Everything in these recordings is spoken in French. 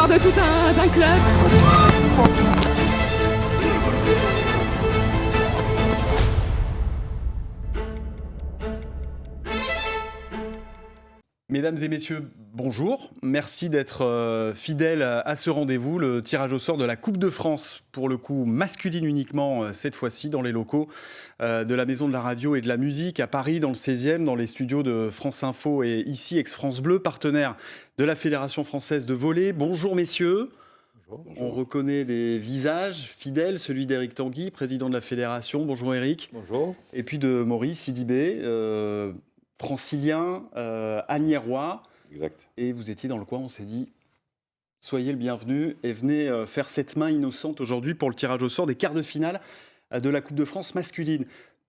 l'histoire de tout d'un club. Mesdames et messieurs, bonjour. Merci d'être fidèles à ce rendez-vous, le tirage au sort de la Coupe de France, pour le coup masculine uniquement cette fois-ci, dans les locaux de la Maison de la Radio et de la Musique à Paris, dans le 16e, dans les studios de France Info et ici ex-France Bleu, partenaire de la Fédération française de volley. Bonjour messieurs. Bonjour. On reconnaît des visages fidèles, celui d'Éric Tanguy, président de la Fédération. Bonjour Éric. Bonjour. Et puis de Maurice Sidibé, francilien, agnérois. Exact. Et vous étiez dans le coin, on s'est dit, soyez le bienvenu et venez faire cette main innocente aujourd'hui pour le tirage au sort des quarts de finale de la Coupe de France masculine.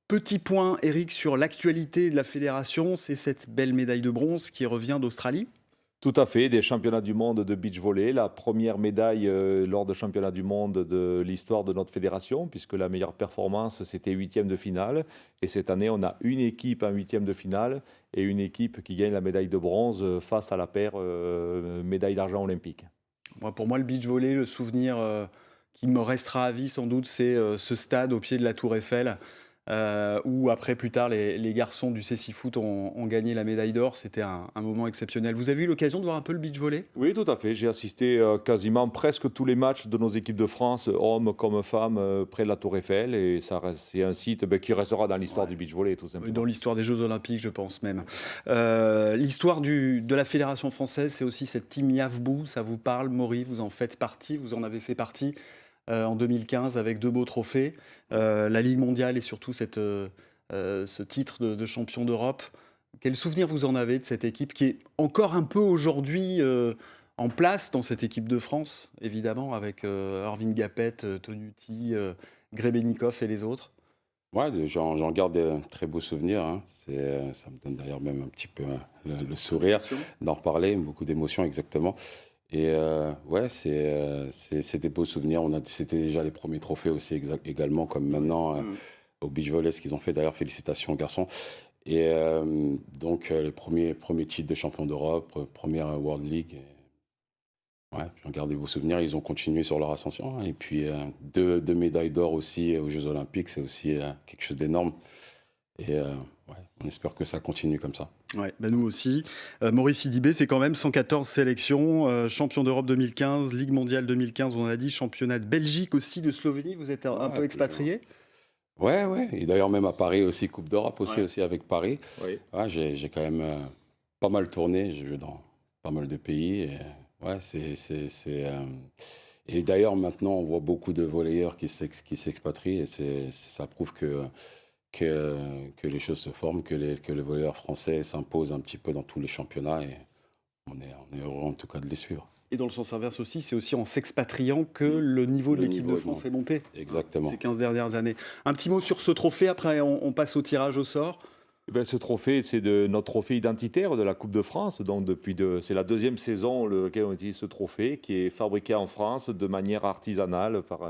Petit point, Éric, sur l'actualité de la fédération, c'est cette belle médaille de bronze qui revient d'Australie. Tout à fait, des championnats du monde de beach volley, la première médaille lors de championnats du monde de l'histoire de notre fédération, puisque la meilleure performance, c'était 8e de finale. Et cette année, on a une équipe en 8e de finale et une équipe qui gagne la médaille de bronze face à la paire médaille d'argent olympique. Pour moi, le beach volley, le souvenir qui me restera à vie sans doute, c'est ce stade au pied de la Tour Eiffel, où après, plus tard, les garçons du CC Foot ont gagné la médaille d'or. C'était un moment exceptionnel. Vous avez eu l'occasion de voir un peu le beach volley ? Oui, tout à fait. J'ai assisté quasiment presque tous les matchs de nos équipes de France, hommes comme femmes, près de la Tour Eiffel. Et c'est un site qui restera dans l'histoire du beach volley, tout simplement. Dans l'histoire des Jeux Olympiques, je pense même. L'histoire de la Fédération française, c'est aussi cette team Yavbou. Ça vous parle, Maury ? Vous en faites partie, vous en avez fait partie en 2015 avec 2 beaux trophées. La Ligue mondiale et surtout ce titre de champion d'Europe. Quel souvenir vous en avez de cette équipe qui est encore un peu aujourd'hui en place dans cette équipe de France, évidemment, avec Irving Gapet, Tonuti, Grebennikov et les autres ? Ouais, j'en garde des très beaux souvenirs. Hein. Ça me donne d'ailleurs même un petit peu le sourire d'en reparler, beaucoup d'émotions exactement. Et ouais, c'est des beaux souvenirs. C'était déjà les premiers trophées aussi également, comme maintenant au beach volley, ce qu'ils ont fait d'ailleurs. Félicitations aux garçons. Et donc le premier titre de champion d'Europe, première World League. Ouais, j'en garde des beaux souvenirs. Ils ont continué sur leur ascension. Et puis, 2 médailles d'or aussi aux Jeux Olympiques, c'est aussi quelque chose d'énorme. Et ouais, on espère que ça continue comme ça. Ouais, nous aussi. Maurice Sidibé, c'est quand même 114 sélections, champion d'Europe 2015, Ligue mondiale 2015, on l'a dit, championnat de Belgique aussi, de Slovénie. Vous êtes un peu expatrié ? Ouais. Et d'ailleurs, même à Paris aussi, Coupe d'Europe aussi avec Paris. Oui. Ouais, j'ai quand même pas mal tourné. J'ai joué dans pas mal de pays. Et, ouais, Et d'ailleurs, maintenant, on voit beaucoup de volleyeurs qui s'expatrient. Et ça prouve que les choses se forment, que les volleyeurs français s'imposent un petit peu dans tous les championnats. Et on est heureux en tout cas de les suivre. Et dans le sens inverse aussi, c'est aussi en s'expatriant que le niveau de l'équipe de France est monté. Exactement. Ces 15 dernières années. Un petit mot sur ce trophée, après on passe au tirage au sort. Ce trophée, c'est notre trophée identitaire de la Coupe de France. Donc c'est la 2e saison laquelle on utilise ce trophée, qui est fabriqué en France de manière artisanale par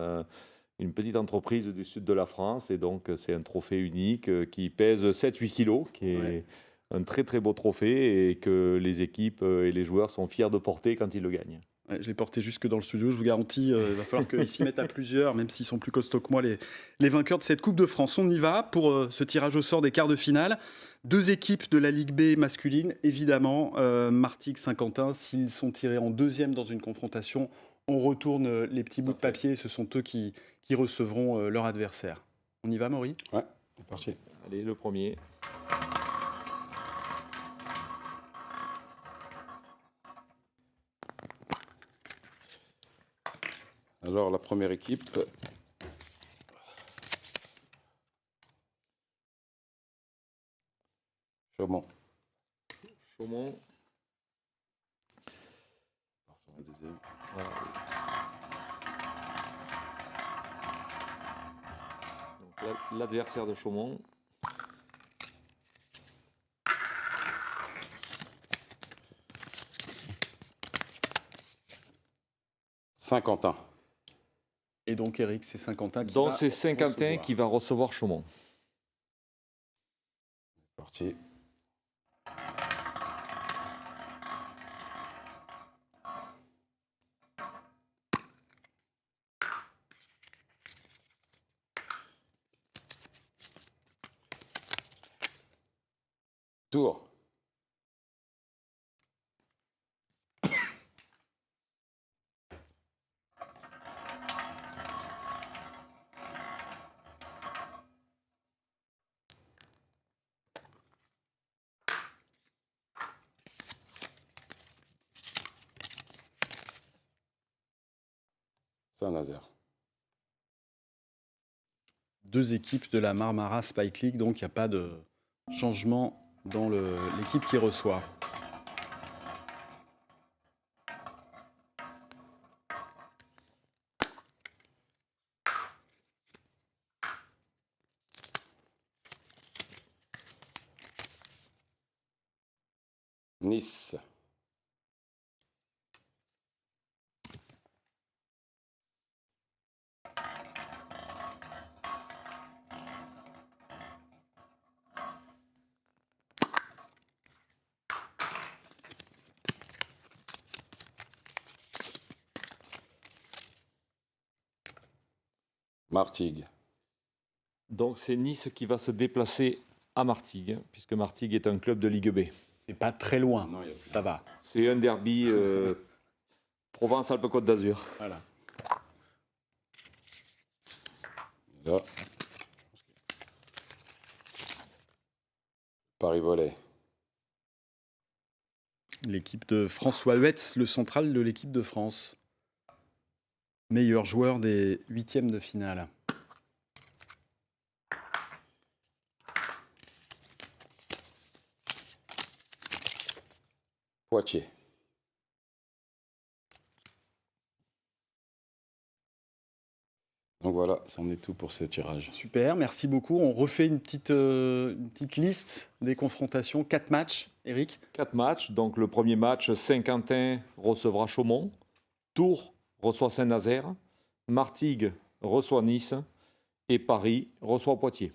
une petite entreprise du sud de la France. Et donc c'est un trophée unique qui pèse 7-8 kilos, qui est un très très beau trophée et que les équipes et les joueurs sont fiers de porter quand ils le gagnent. Ouais, je l'ai porté jusque dans le studio, je vous garantis, il va falloir qu'ils s'y mettent à plusieurs, même s'ils sont plus costauds que moi, les vainqueurs de cette Coupe de France. On y va pour ce tirage au sort des quarts de finale. 2 équipes de la Ligue B masculine, évidemment, Martigues, Saint-Quentin, s'ils sont tirés en 2e dans une confrontation, on retourne les petits bouts de papier, ce sont eux qui recevront leur adversaire. On y va, Maury ? Ouais, c'est parti. Allez, le premier. Alors, la première équipe. Chaumont. Chaumont. La deuxième. Donc, l'adversaire de Chaumont. Saint-Quentin. Et donc, Eric, c'est Saint-Quentin qui va recevoir Chaumont. Parti. Tours. Saint-Nazaire. Deux équipes de la Marmara Spike League, donc il n'y a pas de changement dans l'équipe qui reçoit. Nice. Martigues. Donc c'est Nice qui va se déplacer à Martigues, puisque Martigues est un club de Ligue B. C'est pas très loin, Non, il y a plus. ça va. C'est un derby Provence-Alpes-Côte d'Azur. Voilà. Là. Paris-Volley. L'équipe de François Huetz, le central de l'équipe de France. Meilleur joueur des huitièmes de finale. Poitiers. Donc voilà, c'en est tout pour ce tirage. Super, merci beaucoup. On refait une petite liste des confrontations. 4 matchs, Eric. 4 matchs. Donc le premier match, Saint-Quentin recevra Chaumont. Tours reçoit Saint-Nazaire. Martigues reçoit Nice. Et Paris reçoit Poitiers.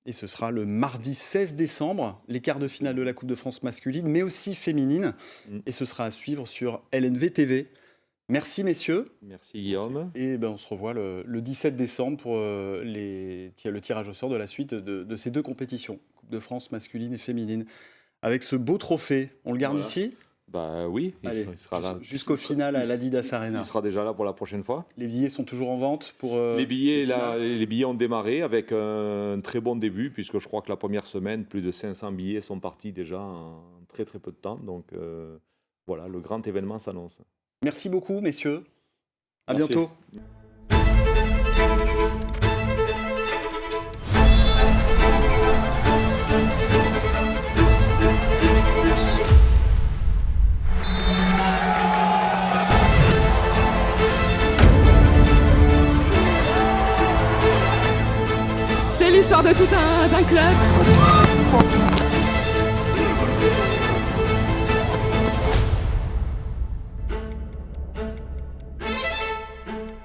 Et ce sera le mardi 16 décembre, les quarts de finale de la Coupe de France masculine, mais aussi féminine. Et ce sera à suivre sur LNV TV. Merci messieurs. Merci Guillaume. Et on se revoit le 17 décembre pour le tirage au sort de la suite de ces deux compétitions, Coupe de France masculine et féminine. Avec ce beau trophée, on le garde ici ? Bah oui, Allez, il sera là. jusqu'au final à l'Adidas Arena. Il sera déjà là pour la prochaine fois. Les billets sont toujours en vente pour les billets, le final. les billets ont démarré avec un très bon début, puisque je crois que la première semaine, plus de 500 billets sont partis déjà en très très peu de temps. Donc voilà, le grand événement s'annonce. Merci beaucoup messieurs. À Merci. bientôt. C'est l'histoire de tout un club.